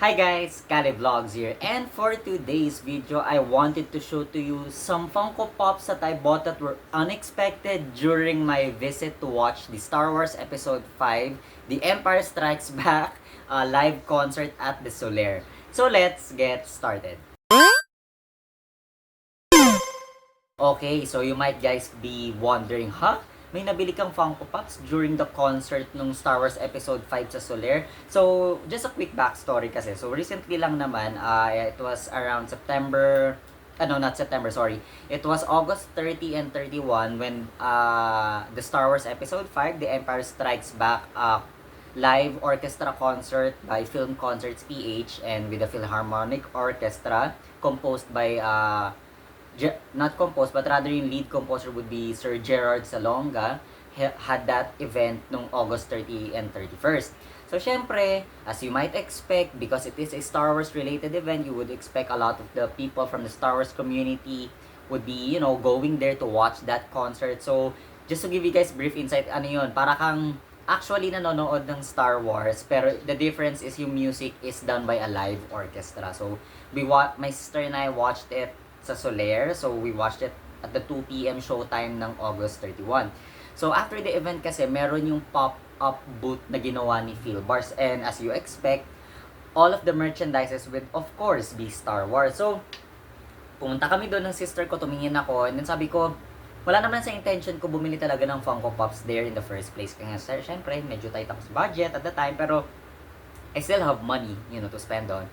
Hi guys, K.A.L.Y Vlogs here, and for today's video, I wanted to show to you some Funko Pops that I bought that were unexpected during my visit to watch the Star Wars Episode 5, The Empire Strikes Back live concert at the Solaire. So let's get started. Okay, so you might guys be wondering, may nabili kang Funko Pops during the concert nung Star Wars Episode 5 sa Solaire. So, just a quick backstory kasi. So, recently lang naman, it was around September, not September, sorry. It was August 30 and 31 when the Star Wars Episode 5, The Empire Strikes Back, live orchestra concert by Film Concerts PH and with the Philharmonic Orchestra composed by not composed but rather yung lead composer would be Sir Gerard Salonga, had that event nung August 30 and 31st. So syempre, as you might expect, because it is a Star Wars related event, you would expect a lot of the people from the Star Wars community would be, going there to watch that concert. So just to give you guys brief insight, ano yun, para kang actually nanonood ng Star Wars, pero the difference is yung music is done by a live orchestra. So my sister and I watched it sa Solaire. So, we watched it at the 2 p.m. showtime ng August 31. So, after the event kasi, meron yung pop-up booth na ginawa ni Filbar. And as you expect, all of the merchandises would, of course, be Star Wars. So, pumunta kami doon ng sister ko, tumingin ako, and then sabi ko, wala naman sa intention ko bumili talaga ng Funko Pops there in the first place. Kaya syempre, medyo tight ako sa budget at the time, pero I still have money, to spend on.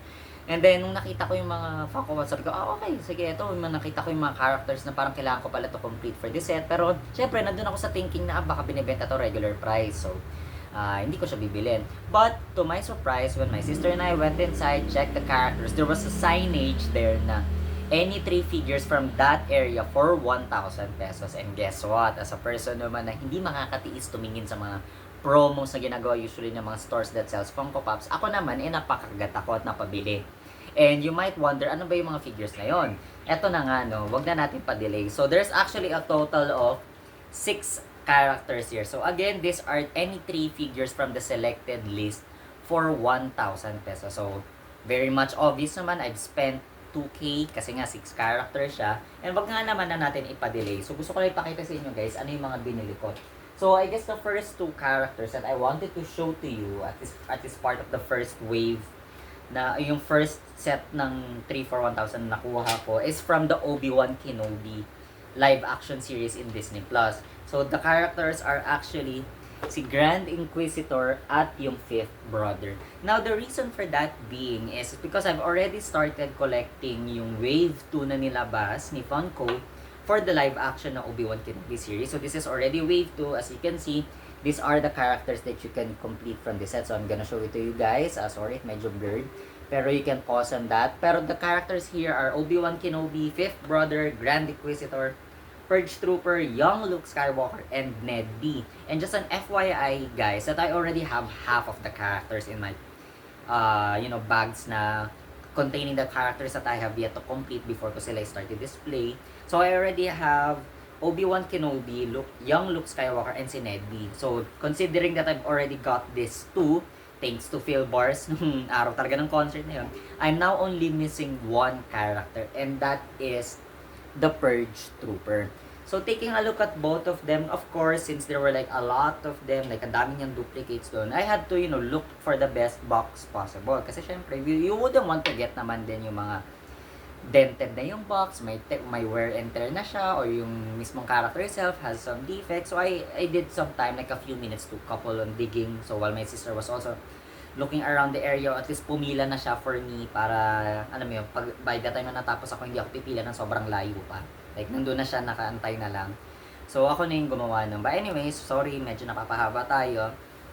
And then, nung nakita ko yung mga Funko Pops, sabi ko, okay, sige, ito, nakita ko yung mga characters na parang kailangan ko pala to complete for this set. Pero, syempre, nandun ako sa thinking na, baka binibenta to regular price. So, hindi ko siya bibilin. But, to my surprise, when my sister and I went inside, checked the characters, there was a signage there na any 3 figures from that area for 1,000 pesos. And guess what? As a person naman na hindi makakatiis tumingin sa mga promos na ginagawa usually ng mga stores that sells Funko Pops, ako naman, napakagat ako at napabili. And you might wonder, ano ba yung mga figures na yon? Eto na nga, wag na natin pa-delay. So, there's actually a total of 6 characters here. So, again, these are any 3 figures from the selected list for 1,000 pesos. So, very much obvious naman, I've spent 2K kasi nga 6 characters siya. And wag nga naman na natin ipa-delay. So, gusto ko lang ipakita sa inyo guys, ano yung mga binili ko. So, I guess the first 2 characters that I wanted to show to you at this part of the first wave na yung first set ng 3 for 1,000 na nakuha ko is from the Obi-Wan Kenobi live action series in Disney+. So, the characters are actually si Grand Inquisitor at yung 5th brother. Now, the reason for that being is because I've already started collecting yung Wave 2 na nilabas ni Funko for the live action na Obi-Wan Kenobi series. So, this is already Wave 2. As you can see, these are the characters that you can complete from this set. So, I'm gonna show it to you guys. Sorry, medyo blurred. Pero you can pause on that. Pero the characters here are Obi-Wan Kenobi, 5th brother, Grand Inquisitor, Purge Trooper, young Luke Skywalker, and Ned B. And just an FYI, guys, that I already have half of the characters in my, bags na containing the characters that I have yet to complete before ko sila started display. So, I already have Obi-Wan Kenobi, young Luke Skywalker, and si Ned B. So, considering that I've already got these 2, thanks to Filbar's nung araw talaga ng concert na yun, I'm now only missing 1 character, and that is the Purge Trooper. So, taking a look at both of them, of course, since there were like a lot of them, like ang dami niyang duplicates doon, I had to, look for the best box possible. Kasi syempre, you wouldn't want to get naman din yung mga dented na yung box, may wear and tear na siya, or yung mismong character itself has some defects. So, I did some time, like a few minutes to couple on digging. So, while my sister was also looking around the area, at least pumila na siya for me para, by the time na natapos ako, hindi ako pipila ng sobrang layo pa. Like, nandun na siya, nakaantay na lang. So, ako na yung gumawa nun. But anyways, sorry, medyo napapahaba tayo.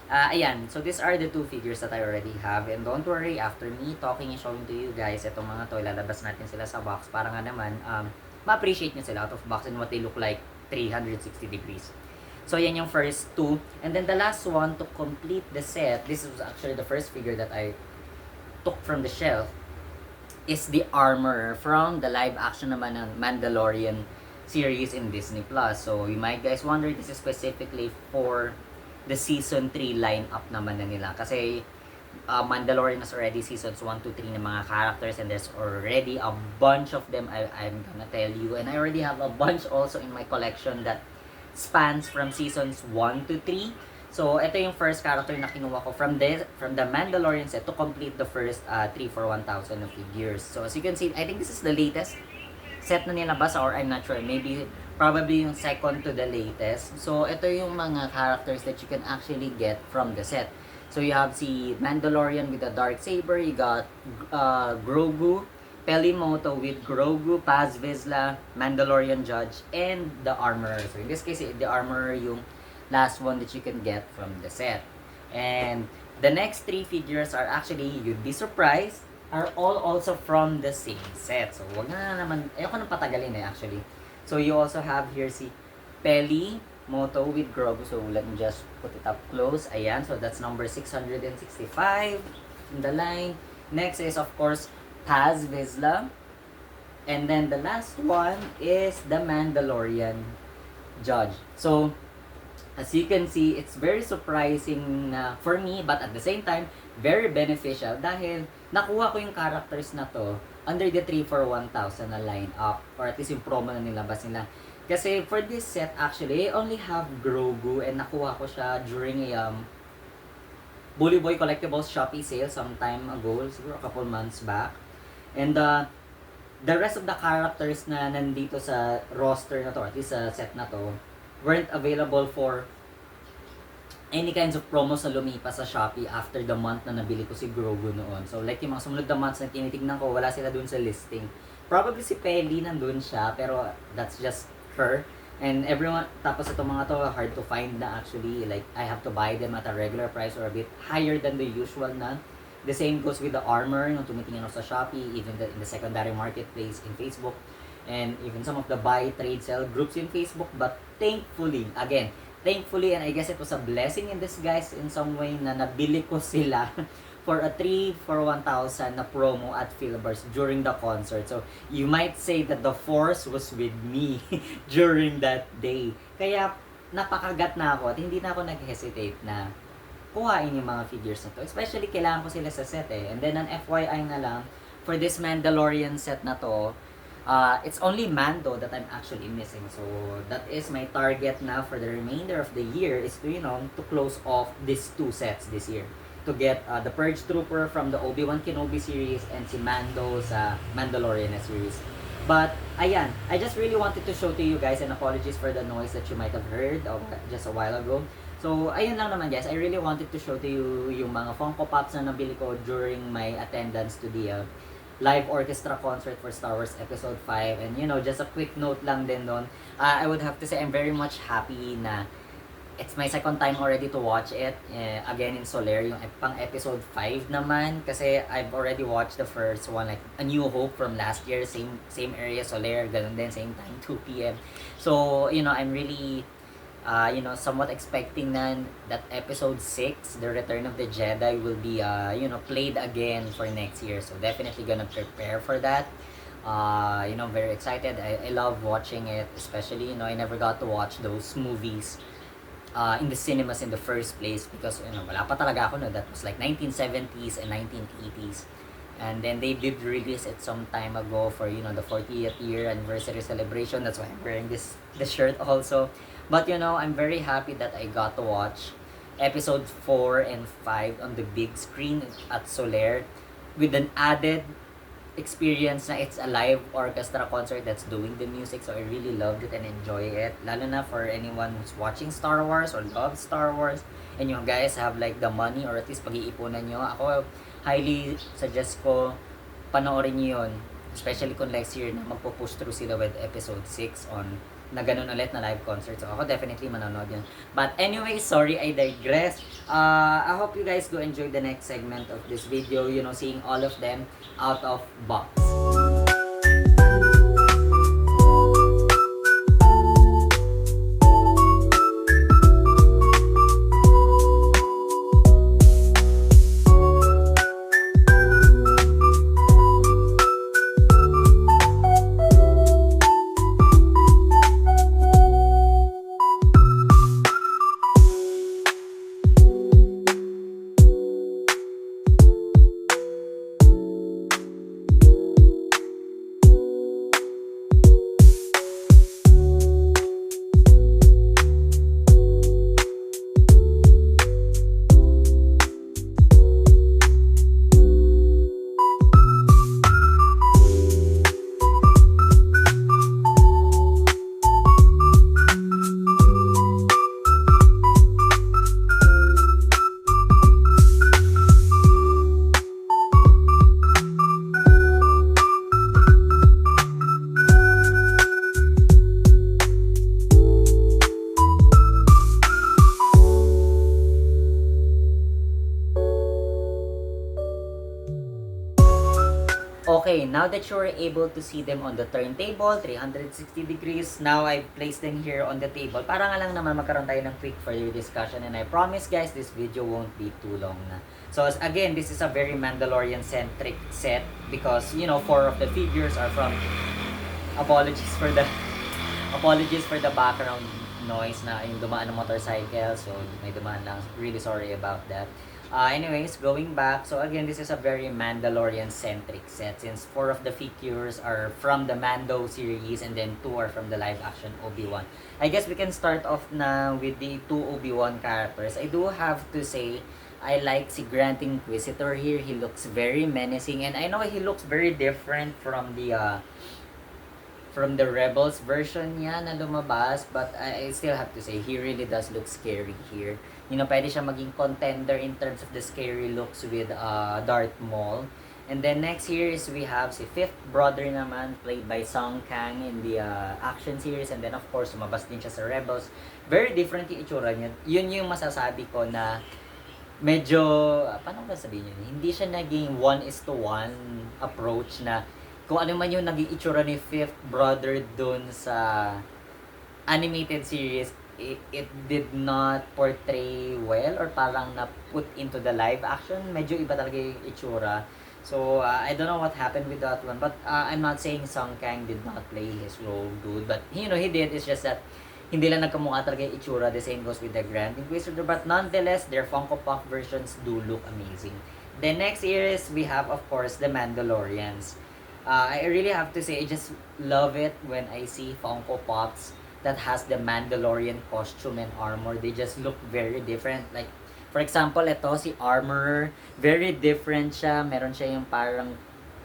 Ayan, so these are the 2 figures that I already have. And don't worry, after me talking and showing to you guys, itong mga to, ilalabas natin sila sa box para nga naman, ma-appreciate nyo sila out of box and what they look like 360 degrees. So, yan yung first 2. And then the last one, to complete the set, this was actually the first figure that I took from the shelf, is the armor from the live action naman ng Mandalorian series in Disney+. So, you might guys wonder, this is specifically for the season 3 lineup naman na nila. Kasi, Mandalorian is already seasons 1 to 3 ng mga characters, and there's already a bunch of them I'm gonna tell you, and I already have a bunch also in my collection that spans from seasons 1 to 3. So, ito yung first character na kinuha ko from the Mandalorian set to complete the first 3 for 1,000 na figures. So, as you can see, I think this is the latest set na nilabas, or I'm not sure, maybe probably yung second to the latest. So, ito yung mga characters that you can actually get from the set. So, you have si Mandalorian with the dark saber, you got Grogu, Pelimoto with Grogu, Paz Vizsla, Mandalorian Judge, and the Armorer. So, in this case, the Armorer yung last one that you can get from the set. And the next 3 figures are actually, you'd be surprised, are all also from the same set. So, wag na naman, ayoko nang patagalin actually. So, you also have here si Pelimoto with Grogu. So, let me just put it up close. Ayan, so that's number 665 in the line. Next is, of course, Paz Vizsla. And then the last one is the Mandalorian Judge. So, as you can see, it's very surprising for me, but at the same time, very beneficial dahil nakuha ko yung characters na to under the 3 for 1,000 na line-up, or at least yung promo na nilabas nila. Kasi for this set, actually, I only have Grogu, and nakuha ko siya during a Bully Boy Collectibles Shopee sale some time ago, siguro a couple months back. And the rest of the characters na nandito sa roster na to, at least sa set na to, weren't available for any kinds of promos na lumipas sa Shopee after the month na nabili ko si Grogu noon. So, like yung mga sumunod na months na tinitignan ko, wala sila dun sa listing. Probably si K.A.L.Y nandun siya, pero that's just her. And everyone, tapos itong mga to, hard to find na actually. Like, I have to buy them at a regular price or a bit higher than the usual na. The same goes with the Armor, yung tumitingin ako sa Shopee, even in the secondary marketplace in Facebook, and even some of the buy, trade, sell groups in Facebook. But thankfully, and I guess it was a blessing in disguise in some way na nabili ko sila for a 3 for 1,000 na promo at Filbars during the concert. So, you might say that the force was with me during that day. Kaya, napakagat na ako at hindi na ako nag-hesitate na kuhain yung mga figures na to. Especially, kailangan ko sila sa set eh. And then, an FYI na lang, for this Mandalorian set na to, it's only Mando that I'm actually missing. So, that is my target now for the remainder of the year is to, to close off these 2 sets this year. To get the Purge Trooper from the Obi-Wan Kenobi series and si Mando sa Mandalorian series. But, ayan, I just really wanted to show to you guys, and apologies for the noise that you might have heard just a while ago. So, ayun lang naman guys, I really wanted to show to you yung mga Funko Pops na nabili ko during my attendance to the live orchestra concert for Star Wars Episode 5. And just a quick note lang din doon. I would have to say I'm very much happy na it's my second time already to watch it again in Solaire, yung pang Episode 5 naman. Kasi I've already watched the first one, like A New Hope from last year, same area, Solaire, ganun din, same time, 2 p.m. So, I'm really somewhat expecting that Episode 6, The Return of the Jedi, will be, played again for next year. So, definitely gonna prepare for that. Very excited. I love watching it, especially, I never got to watch those movies in the cinemas in the first place because, wala pa talaga ako, no? That was like 1970s and 1980s. And then they did release it some time ago for, the 40th year anniversary celebration. That's why I'm wearing this shirt also. But, I'm very happy that I got to watch Episode 4 and 5 on the big screen at Solaire with an added experience na it's a live orchestra concert that's doing the music. So I really loved it and enjoy it. Lalo na for anyone who's watching Star Wars or loves Star Wars and you guys have like the money or at least pag-iipunan nyo. Ako, highly suggest ko panoorin nyo yun. Especially kung next year na magpo-push through sila with Episode 6 on na ganun ulit na live concert. So ako definitely manonood yun. But anyway, sorry, I digress. I hope you guys go enjoy the next segment of this video, seeing all of them out of box. Okay, now that you're able to see them on the turntable, 360 degrees, now I placed them here on the table. Para nga lang naman magkaroon tayo ng quick further discussion, and I promise guys, this video won't be too long na. So again, this is a very Mandalorian-centric set because, you know, 4 of the figures are from, apologies for the background noise na yung dumaan ng motorcycle, so may dumaan lang, really sorry about that. Anyways, going back, so again, this is a very Mandalorian-centric set since 4 of the figures are from the Mando series and then 2 are from the live-action Obi-Wan. I guess we can start off na with the 2 Obi-Wan characters. I do have to say, I like si Grand Inquisitor here. He looks very menacing, and I know he looks very different from the Rebels version niya na lumabas, but I still have to say, he really does look scary here. You know, pwede siya maging contender in terms of the scary looks with Darth Maul. And then next here is we have si fifth brother naman, played by Song Kang in the action series. And then of course, lumabas din siya sa Rebels. Very different yung itsura niya. Yun yung masasabi ko na medyo, paano ba sabihin yun? Hindi siya naging 1:1 approach na kung ano man yung naging itsura ni fifth brother dun sa animated series, it did not portray well or parang na put into the live action. Medyo iba talaga yung itsura. So, I don't know what happened with that one. But I'm not saying Song Kang did not play his role good. But, you know, he did. It's just that hindi lang nagkamukha talaga yung itsura. The same goes with the Grand Inquisitor. But nonetheless, their Funko Pop versions do look amazing. The next here is we have, of course, the Mandalorians. I really have to say, I just love it when I see Funko Pops that has the Mandalorian costume and armor. They just look very different. Like, for example, ito, si Armorer, very different siya. Meron siya yung parang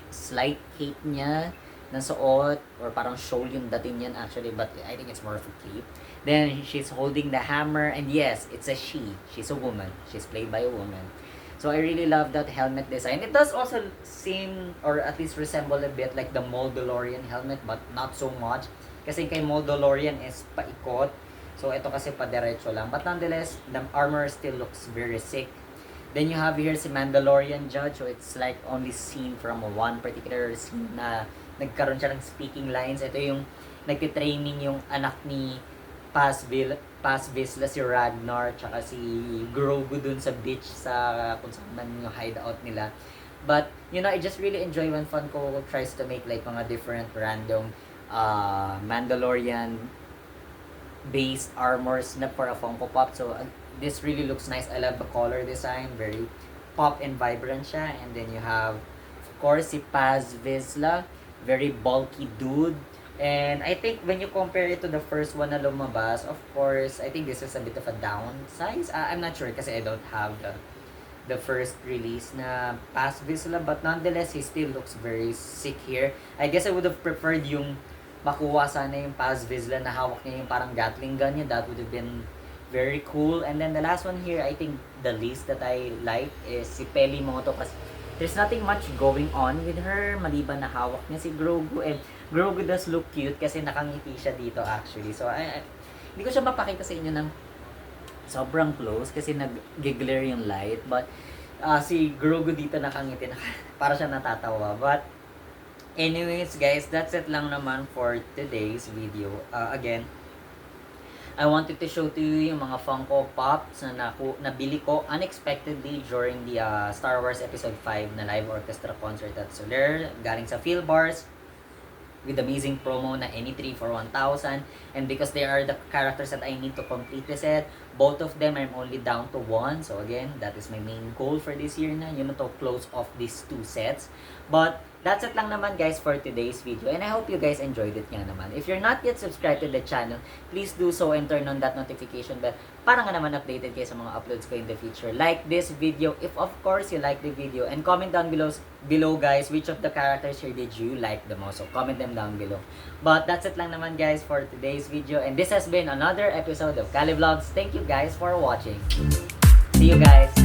slight cape niya na suot, or parang shawl yung dating niyan actually, but I think it's more of a cape. Then, she's holding the hammer, and yes, it's a she. She's a woman. She's played by a woman. So, I really love that helmet design. It does also seem, or at least resemble a bit like the Moldalorian helmet, but not so much. Kasi kay Moldalorian is paikot. So, ito kasi pa-diretso lang. But nonetheless, the armor still looks very sick. Then you have here si Mandalorian Judge. So, it's like only seen from one particular scene na nagkaroon siya ng speaking lines. Ito yung nagtitraining yung anak ni Paz Vizsla, si Ragnar, tsaka si Grogu dun sa beach sa kung saan man yung hideout nila. But, you know, I just really enjoy when Funko tries to make like mga different random Mandalorian based armors na for a Funko Pop. So this really looks nice. I love the color design, very pop and vibrant siya. And then you have of course si Paz Vizsla, very bulky dude. And I think when you compare it to the first one na lumabas, of course, I think this is a bit of a downsize. I'm not sure kasi I don't have the first release na Paz Vizsla, but nonetheless, he still looks very sick here. I guess I would have preferred yung makuha sana yung Paz Vizsla na hawak niya yung parang Gatling gun niya. That would have been very cool. And then the last one here, I think the least that I like is si Peli Moto kasi there's nothing much going on with her maliban na hawak niya si Grogu. And Grogu does look cute kasi nakangiti siya dito actually. So hindi ko siya mapakita sa inyo ng sobrang close kasi nag-glare yung light. But si Grogu dito nakangiti, para siya natatawa. But anyways guys, that's it lang naman for today's video. Again, I wanted to show to you yung mga Funko Pops na nabili ko unexpectedly during the Star Wars Episode 5 na live orchestra concert at Solaire. Galing sa Filbars with amazing promo na any 3 for 1,000. And because they are the characters that I need to complete the set, both of them I'm only down to 1. So again, that is my main goal for this year na, yun na to close off these 2 sets. But that's it lang naman guys for today's video, and I hope you guys enjoyed it nga naman. If you're not yet subscribed to the channel, please do so and turn on that notification bell para nga naman updated kayo sa mga uploads ko in the future. Like this video if of course you like the video, and comment down below guys which of the characters here did you like the most. So comment them down below. But that's it lang naman guys for today's video, and this has been another episode of K.A.L.Y Vlogs. Thank you guys for watching. See you guys.